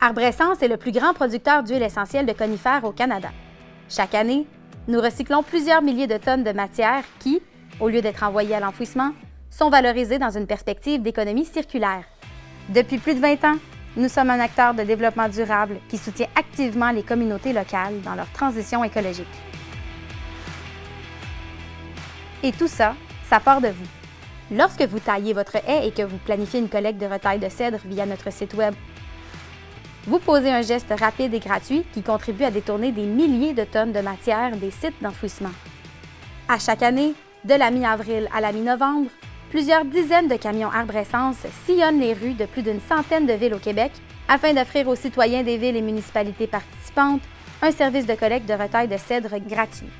Arborescence est le plus grand producteur d'huile essentielle de conifères au Canada. Chaque année, nous recyclons plusieurs milliers de tonnes de matière qui, au lieu d'être envoyées à l'enfouissement, sont valorisées dans une perspective d'économie circulaire. Depuis plus de 20 ans, nous sommes un acteur de développement durable qui soutient activement les communautés locales dans leur transition écologique. Et tout ça, ça part de vous. Lorsque vous taillez votre haie et que vous planifiez une collecte de retailles de cèdre via notre site Web, vous posez un geste rapide et gratuit qui contribue à détourner des milliers de tonnes de matière des sites d'enfouissement. À chaque année, de la mi-avril à la mi-novembre, plusieurs dizaines de camions Arborescence sillonnent les rues de plus d'une centaine de villes au Québec afin d'offrir aux citoyens des villes et municipalités participantes un service de collecte de retailles de cèdre gratuit.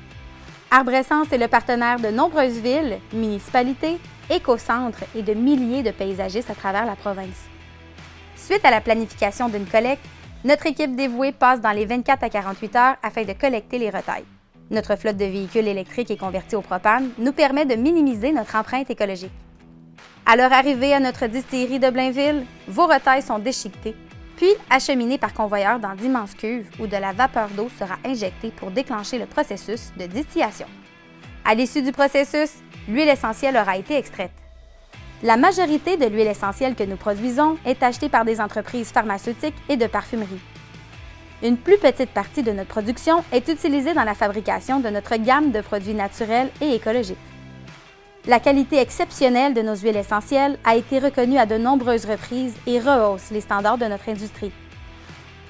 Arborescence est le partenaire de nombreuses villes, municipalités, écocentres et de milliers de paysagistes à travers la province. Suite à la planification d'une collecte, notre équipe dévouée passe dans les 24 à 48 heures afin de collecter les retailles. Notre flotte de véhicules électriques et convertis au propane nous permet de minimiser notre empreinte écologique. À leur arrivée à notre distillerie de Blainville, vos retailles sont déchiquetées, puis acheminées par convoyeur dans d'immenses cuves où de la vapeur d'eau sera injectée pour déclencher le processus de distillation. À l'issue du processus, l'huile essentielle aura été extraite. La majorité de l'huile essentielle que nous produisons est achetée par des entreprises pharmaceutiques et de parfumerie. Une plus petite partie de notre production est utilisée dans la fabrication de notre gamme de produits naturels et écologiques. La qualité exceptionnelle de nos huiles essentielles a été reconnue à de nombreuses reprises et rehausse les standards de notre industrie.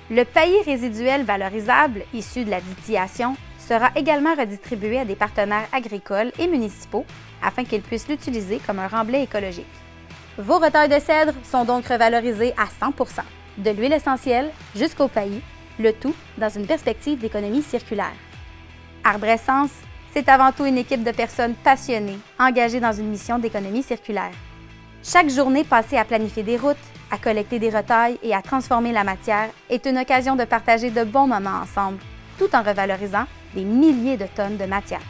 Le paillis résiduel valorisable, issu de la distillation, sera également redistribué à des partenaires agricoles et municipaux afin qu'ils puissent l'utiliser comme un remblai écologique. Vos retailles de cèdre sont donc revalorisées à 100 %, de l'huile essentielle jusqu'au paillis, le tout dans une perspective d'économie circulaire. Arborescence, c'est avant tout une équipe de personnes passionnées, engagées dans une mission d'économie circulaire. Chaque journée passée à planifier des routes, à collecter des retailles et à transformer la matière est une occasion de partager de bons moments ensemble, tout en revalorisant des milliers de tonnes de matière.